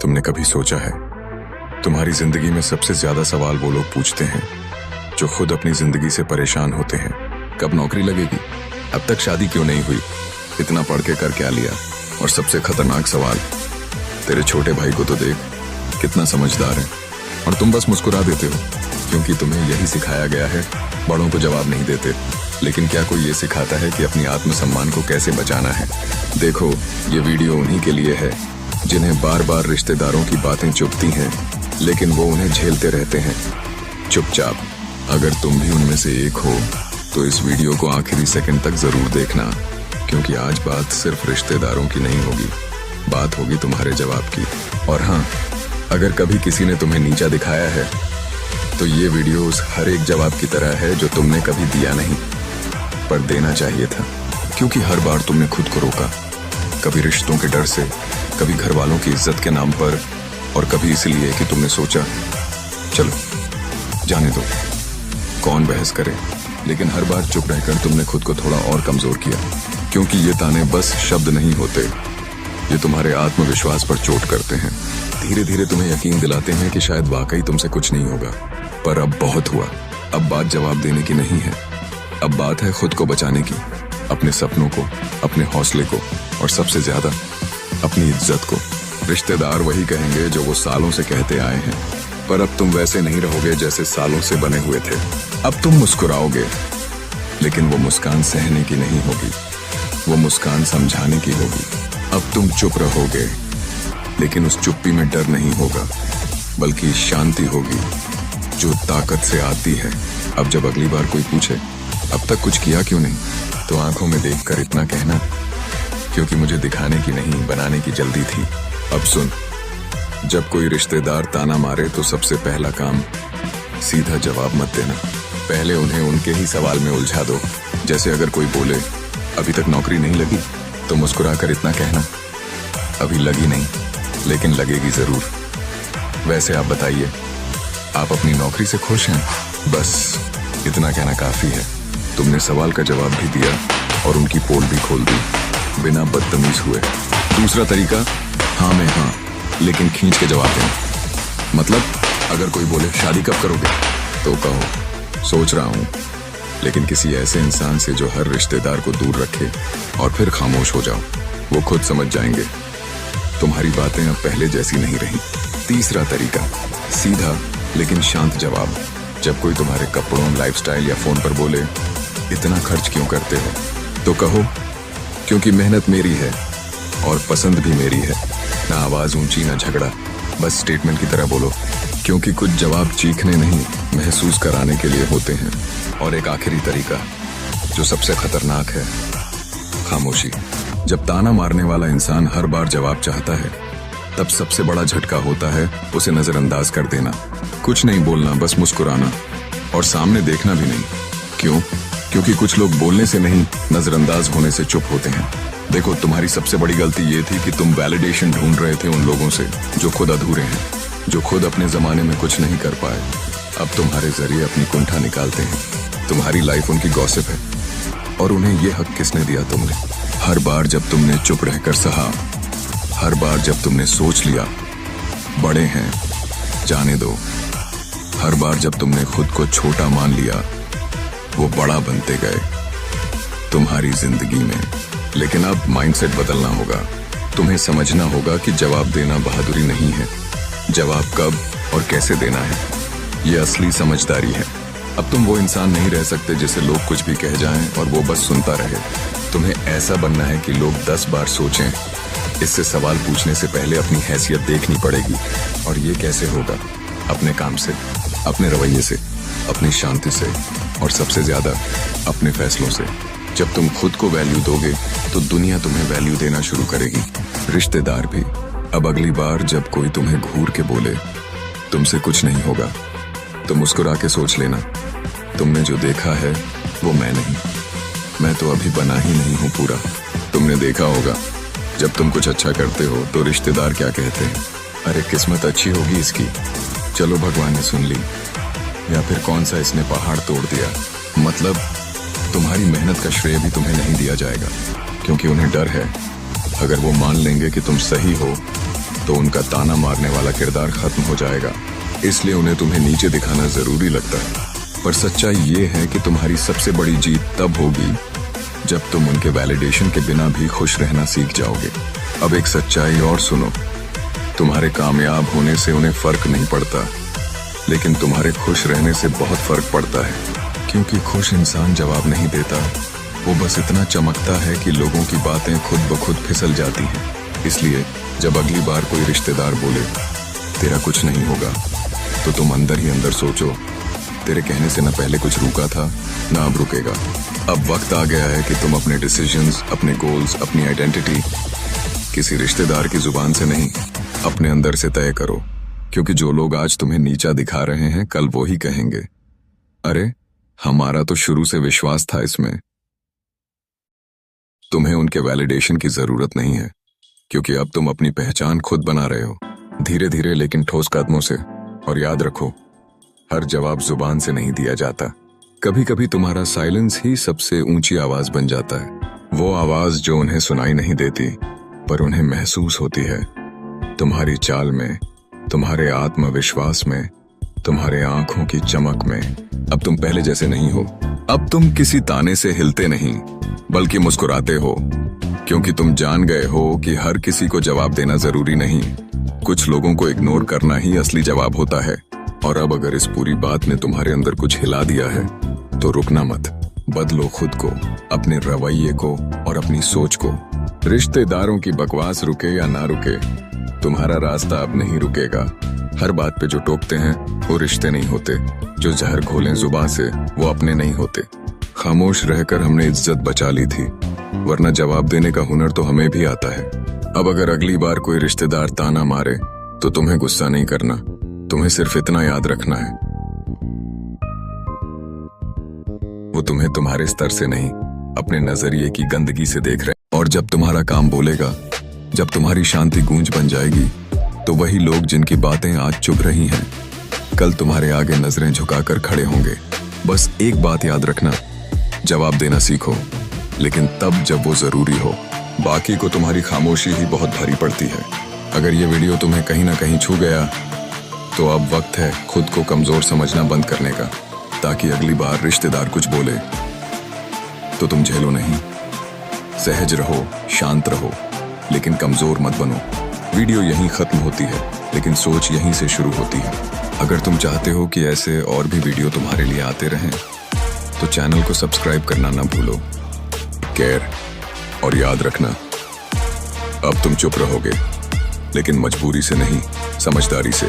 तुमने कभी सोचा है, तुम्हारी जिंदगी में सबसे ज्यादा सवाल वो लोग पूछते हैं जो खुद अपनी जिंदगी से परेशान होते हैं। कब नौकरी लगेगी? अब तक शादी क्यों नहीं हुई? इतना पढ़ के कर क्या लिया? और सबसे खतरनाक सवाल, तेरे छोटे भाई को तो देख, कितना समझदार है और तुम बस मुस्कुरा देते हो, क्योंकि तुम्हें यही सिखाया गया है, बड़ों को जवाब नहीं देते। लेकिन क्या कोई ये सिखाता है कि अपनी आत्मसम्मान को कैसे बचाना है? देखो, ये वीडियो उन्हीं के लिए है जिन्हें बार बार रिश्तेदारों की बातें चुभती हैं, लेकिन वो उन्हें झेलते रहते हैं चुपचाप। अगर तुम भी उनमें से एक हो तो इस वीडियो को आखिरी सेकंड तक जरूर देखना, क्योंकि आज बात सिर्फ रिश्तेदारों की नहीं होगी, बात होगी तुम्हारे जवाब की। और हाँ, अगर कभी किसी ने तुम्हें नीचा दिखाया है तो ये वीडियो उस हर एक जवाब की तरह है जो तुमने कभी दिया नहीं, पर देना चाहिए था, क्योंकि हर बार तुमने खुद को रोका, कभी रिश्तों के डर से, कभी घर वालों की इज्जत के नाम पर, और कभी इसलिए कि तुमने सोचा चलो जाने दो, कौन बहस करे। लेकिन हर बार चुप रहकर तुमने खुद को थोड़ा और कमजोर किया, क्योंकि ये ताने बस शब्द नहीं होते, ये तुम्हारे आत्मविश्वास पर चोट करते हैं। धीरे धीरे तुम्हें यकीन दिलाते हैं कि शायद वाकई तुमसे कुछ नहीं होगा। पर अब बहुत हुआ, अब बात जवाब देने की नहीं है, अब बात है खुद को बचाने की, अपने सपनों को, अपने हौसले को, और सबसे ज्यादा अपनी इज्जत को। रिश्तेदार वही कहेंगे जो वो सालों से कहते आए हैं, पर अब तुम वैसे नहीं रहोगे जैसे सालों से बने हुए थे। अब तुम मुस्कुराओगे, लेकिन वो मुस्कान सहने की नहीं होगी, वो मुस्कान समझाने की होगी। अब तुम चुप रहोगे, लेकिन उस चुप्पी में डर नहीं होगा, बल्कि शांति होगी जो ताकत से आती है। अब जब अगली बार कोई पूछे अब तक कुछ किया क्यों नहीं, तो आंखों में देखकर इतना कहना, क्योंकि मुझे दिखाने की नहीं, बनाने की जल्दी थी। अब सुन, जब कोई रिश्तेदार ताना मारे तो सबसे पहला काम, सीधा जवाब मत देना। पहले उन्हें उनके ही सवाल में उलझा दो। जैसे अगर कोई बोले अभी तक नौकरी नहीं लगी, तो मुस्कुराकर इतना कहना, अभी लगी नहीं, लेकिन लगेगी जरूर। वैसे आप बताइए, आप अपनी नौकरी से खुश हैं? बस इतना कहना काफी है। तुमने सवाल का जवाब भी दिया और उनकी पोल भी खोल दी, बिना बदतमीज हुए। दूसरा तरीका, हाँ में हाँ, लेकिन खींच के जवाब देना। मतलब अगर कोई बोले शादी कब करोगे, तो कहो सोच रहा हूं, लेकिन किसी ऐसे इंसान से जो हर रिश्तेदार को दूर रखे, और फिर खामोश हो जाओ। वो खुद समझ जाएंगे तुम्हारी बातें अब पहले जैसी नहीं रही। तीसरा तरीका, सीधा लेकिन शांत जवाब। जब कोई तुम्हारे कपड़ों, लाइफस्टाइल या फोन पर बोले इतना खर्च क्यों करते हो, तो कहो क्योंकि मेहनत मेरी है और पसंद भी मेरी है। ना आवाज ऊंची, ना झगड़ा, बस स्टेटमेंट की तरह बोलो, क्योंकि कुछ जवाब चीखने नहीं, महसूस कराने के लिए होते हैं। और एक आखिरी तरीका जो सबसे खतरनाक है, खामोशी। जब ताना मारने वाला इंसान हर बार जवाब चाहता है, तब सबसे बड़ा झटका होता है उसे नजरअंदाज कर देना। कुछ नहीं बोलना, बस मुस्कुराना, और सामने देखना भी नहीं। क्यों? क्योंकि कुछ लोग बोलने से नहीं, नजरअंदाज होने से चुप होते हैं। देखो, तुम्हारी सबसे बड़ी गलती ये थी कि तुम वैलिडेशन ढूंढ रहे थे उन लोगों से जो खुद अधूरे हैं, जो खुद अपने जमाने में कुछ नहीं कर पाए। अब तुम्हारे जरिए अपनी कुंठा निकालते हैं। तुम्हारी लाइफ उनकी गॉसिप है, और उन्हें ये हक किसने दिया? तुमने। हर बार जब तुमने चुप रहकर सहा, हर बार जब तुमने सोच लिया बड़े हैं, जाने दो, हर बार जब तुमने खुद को छोटा मान लिया, वो बड़ा बनते गए तुम्हारी जिंदगी में। लेकिन अब माइंडसेट बदलना होगा। तुम्हें समझना होगा कि जवाब देना बहादुरी नहीं है, जवाब कब और कैसे देना है, ये असली समझदारी है। अब तुम वो इंसान नहीं रह सकते जिसे लोग कुछ भी कह जाएं और वो बस सुनता रहे। तुम्हें ऐसा बनना है कि लोग 10 बार सोचें। इससे सवाल पूछने से पहले अपनी हैसियत देखनी पड़ेगी। और ये कैसे होगा? अपने काम से, अपने रवैये से, अपनी शांति से, और सबसे ज्यादा अपने फैसलों से। जब तुम खुद को वैल्यू दोगे तो दुनिया तुम्हें वैल्यू देना शुरू करेगी, रिश्तेदार भी। अब अगली बार जब कोई तुम्हें घूर के बोले तुमसे कुछ नहीं होगा, तो मुस्कुरा के सोच लेना, तुमने जो देखा है वो मैं नहीं, मैं तो अभी बना ही नहीं हूं पूरा। तुमने देखा होगा, जब तुम कुछ अच्छा करते हो तो रिश्तेदार क्या कहते हैं, अरे किस्मत अच्छी होगी इसकी, चलो भगवान ने सुन ली, या फिर कौन सा इसने पहाड़ तोड़ दिया। मतलब तुम्हारी मेहनत का श्रेय भी तुम्हें नहीं दिया जाएगा, क्योंकि उन्हें डर है अगर वो मान लेंगे कि तुम सही हो तो उनका ताना मारने वाला किरदार खत्म हो जाएगा। इसलिए उन्हें तुम्हें नीचे दिखाना जरूरी लगता है। पर सच्चाई ये है कि तुम्हारी सबसे बड़ी जीत तब होगी जब तुम उनके वैलिडेशन के बिना भी खुश रहना सीख जाओगे। अब एक सच्चाई और सुनो, तुम्हारे कामयाब होने से उन्हें फर्क नहीं पड़ता, लेकिन तुम्हारे खुश रहने से बहुत फर्क पड़ता है। क्योंकि खुश इंसान जवाब नहीं देता, वो बस इतना चमकता है कि लोगों की बातें खुद ब खुद फिसल जाती हैं। इसलिए जब अगली बार कोई रिश्तेदार बोले तेरा कुछ नहीं होगा, तो तुम अंदर ही अंदर सोचो, तेरे कहने से न पहले कुछ रुका था न अब रुकेगा। अब वक्त आ गया है कि तुम अपने डिसीजंस, अपने गोल्स, अपनी आइडेंटिटी किसी रिश्तेदार की जुबान से नहीं, अपने अंदर से तय करो। क्योंकि जो लोग आज तुम्हें नीचा दिखा रहे हैं, कल वो ही कहेंगे, अरे हमारा तो शुरू से विश्वास था इसमें। तुम्हें उनके वैलिडेशन की जरूरत नहीं है, क्योंकि अब तुम अपनी पहचान खुद बना रहे हो, धीरे धीरे लेकिन ठोस कदमों से। और याद रखो, हर जवाब जुबान से नहीं दिया जाता। कभी कभी तुम्हारा साइलेंस ही सबसे ऊंची आवाज बन जाता है। वो आवाज जो उन्हें सुनाई नहीं देती, पर उन्हें महसूस होती है। तुम्हारी चाल में, तुम्हारे आत्मविश्वास में, तुम्हारे आंखों की चमक में। अब तुम पहले जैसे नहीं हो। अब तुम किसी ताने से हिलते नहीं, बल्कि मुस्कुराते हो, क्योंकि तुम जान गए हो कि हर किसी को जवाब देना जरूरी नहीं। कुछ लोगों को इग्नोर करना ही असली जवाब होता है। और अब अगर इस पूरी बात ने तुम्हारे अंदर कुछ हिला दिया है, तो रुकना मत। बदलो खुद को, अपने रवैये को और अपनी सोच को। रिश्तेदारों की बकवास रुके या ना रुके, तुम्हारा रास्ता अब नहीं रुकेगा। हर बात पे जो टोकते हैं वो रिश्ते नहीं होते, जो जहर घोलें जुबान से वो अपने नहीं होते। खामोश रहकर हमने इज्जत बचा ली थी, वरना जवाब देने का हुनर तो हमें भी आता है। अब अगर अगली बार कोई रिश्तेदार ताना मारे, तो तुम्हें गुस्सा नहीं करना, तुम्हें सिर्फ इतना याद रखना है, वो तुम्हें तुम्हारे स्तर से नहीं, अपने नजरिए की गंदगी से देख रहे हैं। और जब तुम्हारा काम बोलेगा, जब तुम्हारी शांति गूंज बन जाएगी, तो वही लोग जिनकी बातें आज चुभ रही हैं, कल तुम्हारे आगे नजरें झुकाकर खड़े होंगे। बस एक बात याद रखना, जवाब देना सीखो, लेकिन तब जब वो जरूरी हो। बाकी को तुम्हारी खामोशी ही बहुत भारी पड़ती है। अगर ये वीडियो तुम्हें कहीं ना कहीं छू गया, तो अब वक्त है खुद को कमजोर समझना बंद करने का, ताकि अगली बार रिश्तेदार कुछ बोले तो तुम झेलो नहीं। सहज रहो, शांत रहो, लेकिन कमजोर मत बनो। वीडियो यहीं खत्म होती है, लेकिन सोच यहीं से शुरू होती है। अगर तुम चाहते हो कि ऐसे और भी वीडियो तुम्हारे लिए आते रहें, तो चैनल को सब्सक्राइब करना ना भूलो। केयर। और याद रखना, अब तुम चुप रहोगे, लेकिन मजबूरी से नहीं, समझदारी से।